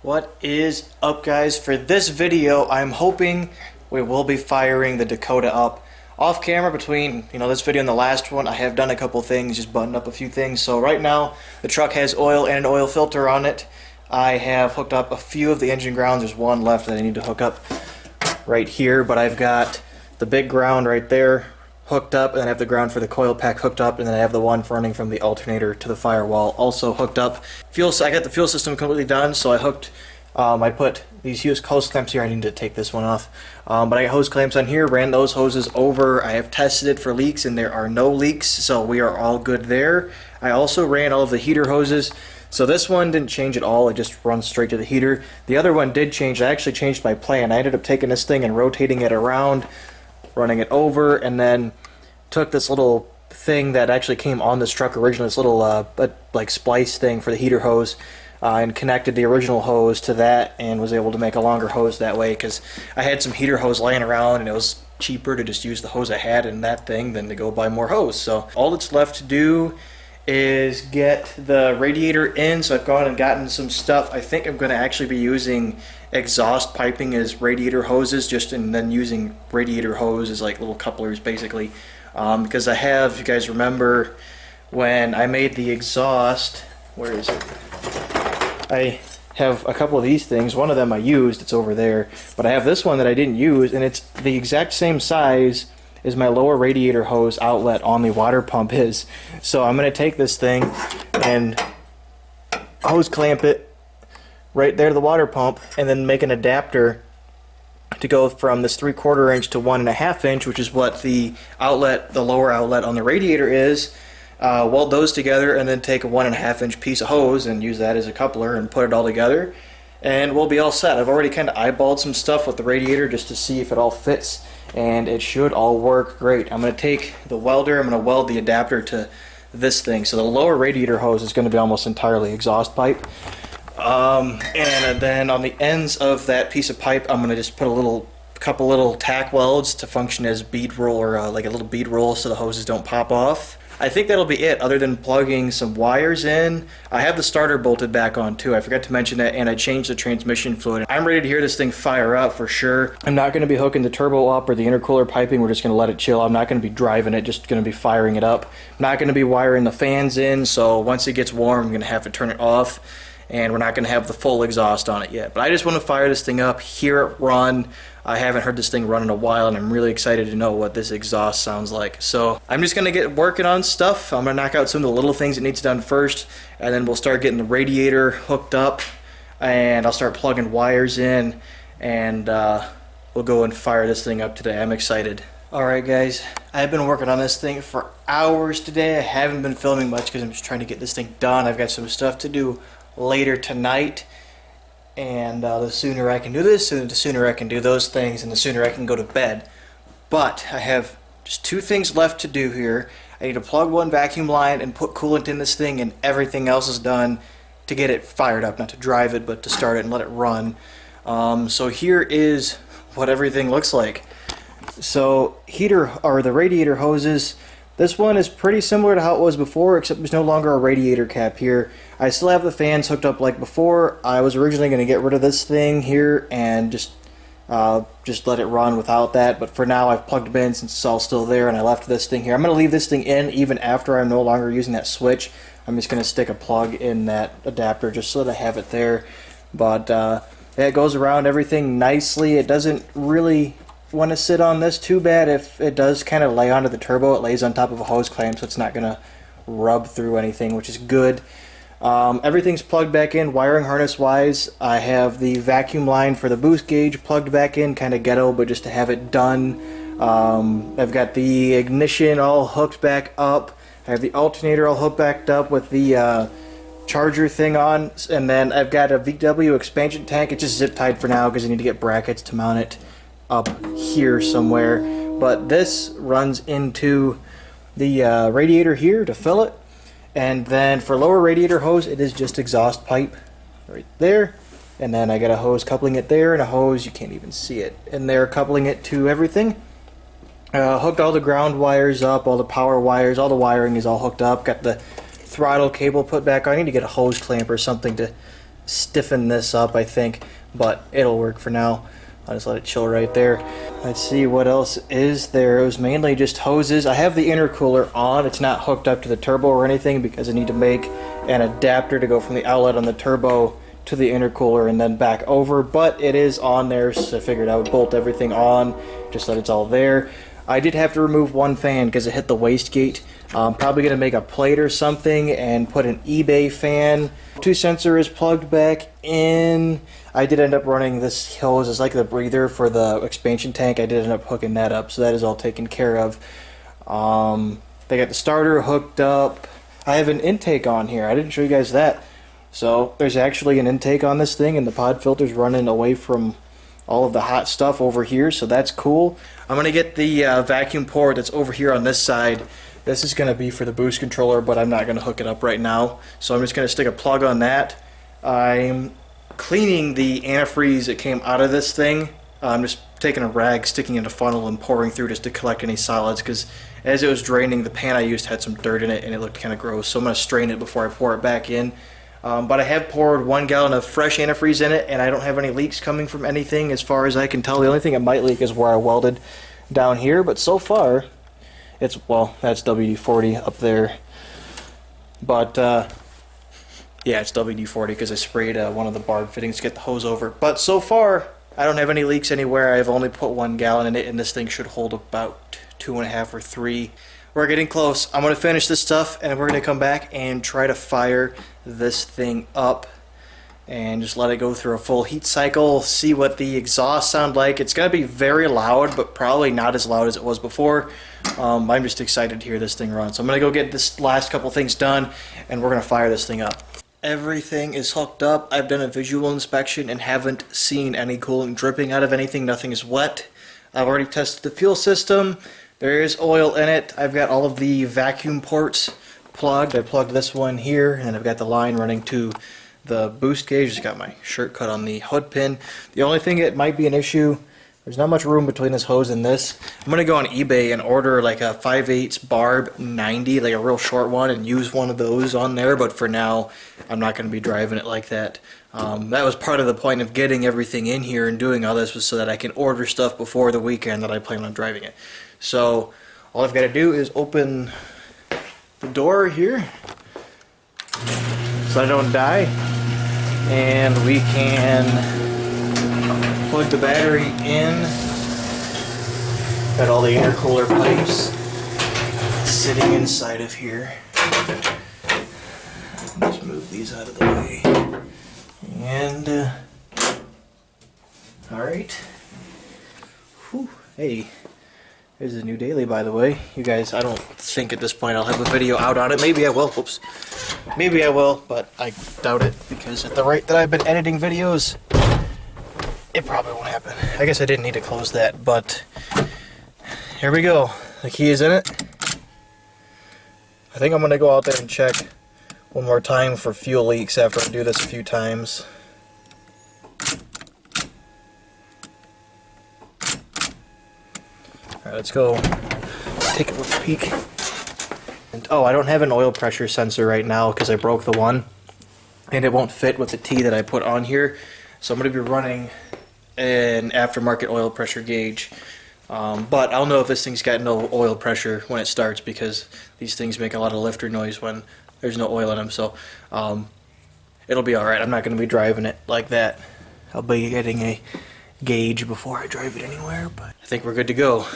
What is up, guys? For this video, I'm hoping we will be firing the Dakota up. Off camera, between this video and the last one, I have done a couple things, just buttoned up a few things. So right now the truck has oil and an oil filter on it. I have hooked up a few of the engine grounds. There's one left that I need to hook up right here, but I've got the big ground right there hooked up, and then I have the ground for the coil pack hooked up, and then I have the one running from the alternator to the firewall also hooked up. I got the fuel system completely done, so I put these hose clamps here. I need to take this one off, but I got hose clamps on here, ran those hoses over. I have tested it for leaks, and there are no leaks, so we are all good there. I also ran all of the heater hoses. So this one didn't change at all, it just runs straight to the heater. The other one did change. I actually changed my plan. I ended up taking this thing and rotating it around, running it over, and then took this little thing that actually came on this truck originally, this little like splice thing for the heater hose, and connected the original hose to that, and was able to make a longer hose that way, because I had some heater hose laying around and it was cheaper to just use the hose I had in that thing than to go buy more hose. So all that's left to do is get the radiator in. So I've gone and gotten some stuff. I think I'm going to actually be using exhaust piping as radiator hoses, and then using radiator hose as like little couplers basically, because I have, if you guys remember when I made the exhaust, where is it? I have a couple of these things. One of them I used, it's over there, but I have this one that I didn't use, and it's the exact same size as my lower radiator hose outlet on the water pump is. So I'm going to take this thing and hose clamp it right there to the water pump, and then make an adapter to go from this 3/4 inch to 1.5 inch, which is what the lower outlet on the radiator is. Weld those together, and then take a 1.5 inch piece of hose and use that as a coupler and put it all together, and we'll be all set. I've already kind of eyeballed some stuff with the radiator just to see if it all fits, and it should all work great. I'm going to take the welder, I'm going to weld the adapter to this thing. So the lower radiator hose is going to be almost entirely exhaust pipe, and then on the ends of that piece of pipe I'm going to just put a couple little tack welds to function as bead roll, or like a little bead roll, so the hoses don't pop off. I think that'll be it, other than plugging some wires in. I have the starter bolted back on too, I forgot to mention that, and I changed the transmission fluid. I'm ready to hear this thing fire up for sure. I'm not going to be hooking the turbo up or the intercooler piping. We're just going to let it chill. I'm not going to be driving it, just going to be firing it up. I'm not going to be wiring the fans in, so once it gets warm I'm going to have to turn it off, and we're not going to have the full exhaust on it yet. But I just want to fire this thing up, hear it run. I haven't heard this thing run in a while, and I'm really excited to know what this exhaust sounds like. So I'm just going to get working on stuff. I'm going to knock out some of the little things that needs done first, and then we'll start getting the radiator hooked up, and I'll start plugging wires in, and we'll go and fire this thing up today. I'm excited. Alright guys, I've been working on this thing for hours today. I haven't been filming much because I'm just trying to get this thing done. I've got some stuff to do later tonight, and the sooner I can do this, the sooner I can do those things, and the sooner I can go to bed. But I have just two things left to do here. I need to plug one vacuum line and put coolant in this thing, and everything else is done to get it fired up, not to drive it, but to start it and let it run. So here is what everything looks like. So the radiator hoses, this one is pretty similar to how it was before, except there's no longer a radiator cap here. I still have the fans hooked up like before. I was originally going to get rid of this thing here and just let it run without that, but for now I've plugged it in since it's all still there, and I left this thing here. I'm going to leave this thing in even after I'm no longer using that switch. I'm just going to stick a plug in that adapter just so that I have it there. But it goes around everything nicely. It doesn't really want to sit on this too bad. If it does kind of lay onto the turbo, it lays on top of a hose clamp, so it's not going to rub through anything, which is good. Everything's plugged back in wiring harness wise. I have the vacuum line for the boost gauge plugged back in, kind of ghetto, but just to have it done. I've got the ignition all hooked back up. I have the alternator all hooked back up with the charger thing on, and then I've got a VW expansion tank. It's just zip tied for now because I need to get brackets to mount it up here somewhere, but this runs into the radiator here to fill it. And then for lower radiator hose, it is just exhaust pipe right there, and then I got a hose coupling it there, and a hose, you can't even see it, and they're coupling it to everything. Hooked all the ground wires up, all the power wires, all the wiring is all hooked up. Got the throttle cable put back on. I need to get a hose clamp or something to stiffen this up, I think, but it'll work for now. I'll just let it chill right there. Let's see what else is there. It was mainly just hoses. I have the intercooler on. It's not hooked up to the turbo or anything because I need to make an adapter to go from the outlet on the turbo to the intercooler and then back over, but it is on there, so I figured I would bolt everything on just so that it's all there. I did have to remove one fan because it hit the wastegate. I'm probably going to make a plate or something and put an eBay fan. 2 sensor is plugged back in. I did end up running this hose as like the breather for the expansion tank. I did end up hooking that up, so that is all taken care of. They got the starter hooked up. I have an intake on here. I didn't show you guys that. So there's actually an intake on this thing, and the pod filter's running away from all of the hot stuff over here, so that's cool. I'm going to get the vacuum port that's over here on this side. This is going to be for the boost controller, but I'm not going to hook it up right now. So I'm just going to stick a plug on that. I'm cleaning the antifreeze that came out of this thing. I'm just taking a rag, sticking in a funnel, and pouring through just to collect any solids, because as it was draining, the pan I used had some dirt in it, and it looked kind of gross. So I'm going to strain it before I pour it back in. But I have poured 1 gallon of fresh antifreeze in it, and I don't have any leaks coming from anything as far as I can tell. The only thing it might leak is where I welded down here, but so far, it's, well, that's WD-40 up there. But, yeah, it's WD-40 because I sprayed one of the barb fittings to get the hose over. But so far, I don't have any leaks anywhere. I've only put 1 gallon in it, and this thing should hold about 2.5 or 3. We're getting close. I'm going to finish this stuff, and we're going to come back and try to fire this thing up and just let it go through a full heat cycle, see what the exhaust sound like. It's going to be very loud, but probably not as loud as it was before. I'm just excited to hear this thing run. So I'm going to go get this last couple things done, and we're going to fire this thing up. Everything is hooked up. I've done a visual inspection and haven't seen any coolant dripping out of anything. Nothing is wet. I've already tested the fuel system. There is oil in it. I've got all of the vacuum ports plugged. I plugged this one here, and I've got the line running to the boost gauge. Just got my shirt cut on the hood pin. The only thing that might be an issue, there's not much room between this hose and this. I'm going to go on eBay and order like a 5/8 barb 90, like a real short one, and use one of those on there, but for now, I'm not going to be driving it like that. That was part of the point of getting everything in here and doing all this, was so that I can order stuff before the weekend that I plan on driving it. So all I've got to do is open the door here so I don't die, and we can plug the battery in. Got all the intercooler pipes sitting inside of here. Let's move these out of the way. And alright. Hey. There's a new daily, by the way. You guys, I don't think at this point I'll have a video out on it. Maybe I will. Whoops. Maybe I will, but I doubt it, because at the rate that I've been editing videos, it probably won't happen. I guess I didn't need to close that, but here we go. The key is in it. I think I'm going to go out there and check one more time for fuel leaks after I do this a few times. Alright, let's go take a little peek. And, oh, I don't have an oil pressure sensor right now because I broke the one, and it won't fit with the T that I put on here. So I'm going to be running an aftermarket oil pressure gauge. But I'll know if this thing's got no oil pressure when it starts, because these things make a lot of lifter noise when there's no oil in them. So it'll be alright. I'm not going to be driving it like that. I'll be getting a gauge before I drive it anywhere, but I think we're good to go.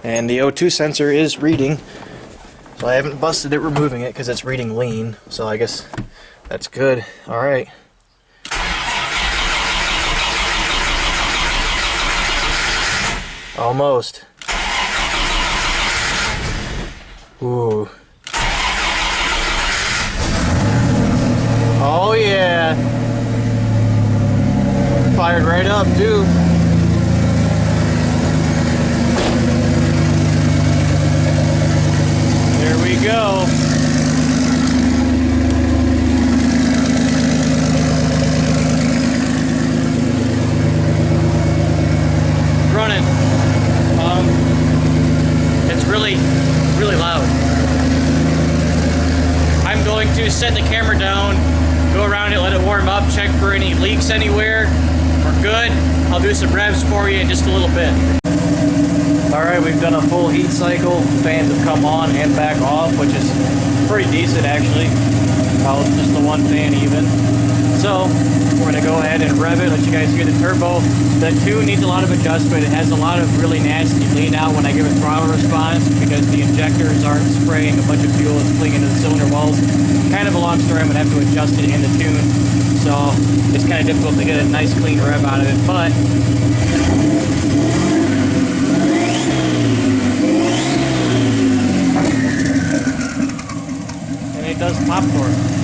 And the O2 sensor is reading, so I haven't busted it removing it because it's reading lean, so I guess that's good. Alright. Almost. Ooh. Oh yeah. Fired right up too. There we go. Running. It's really loud. I'm going to set the camera down, go around it, let it warm up, check for any leaks anywhere. We're good. I'll do some revs for you in just a little bit. Alright, we've done a full heat cycle. Fans have come on and back off, which is pretty decent actually. About just the one fan even. So, we're going to go ahead and rev it, let you guys hear the turbo. The tune needs a lot of adjustment. It has a lot of really nasty lean out when I give it throttle response because the injectors aren't spraying a bunch of fuel. It's fleeing into the cylinder walls. Kind of a long story. I'm going to have to adjust it in the tune. So, it's kind of difficult to get a nice clean rev out of it. But it does pop torque.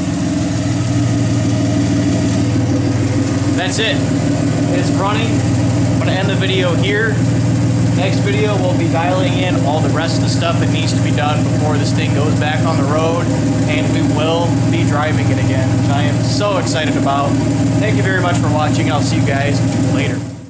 That's it. It's running. I'm going to end the video here. Next video, we'll be dialing in all the rest of the stuff that needs to be done before this thing goes back on the road, and we will be driving it again, which I am so excited about. Thank you very much for watching. I'll see you guys later.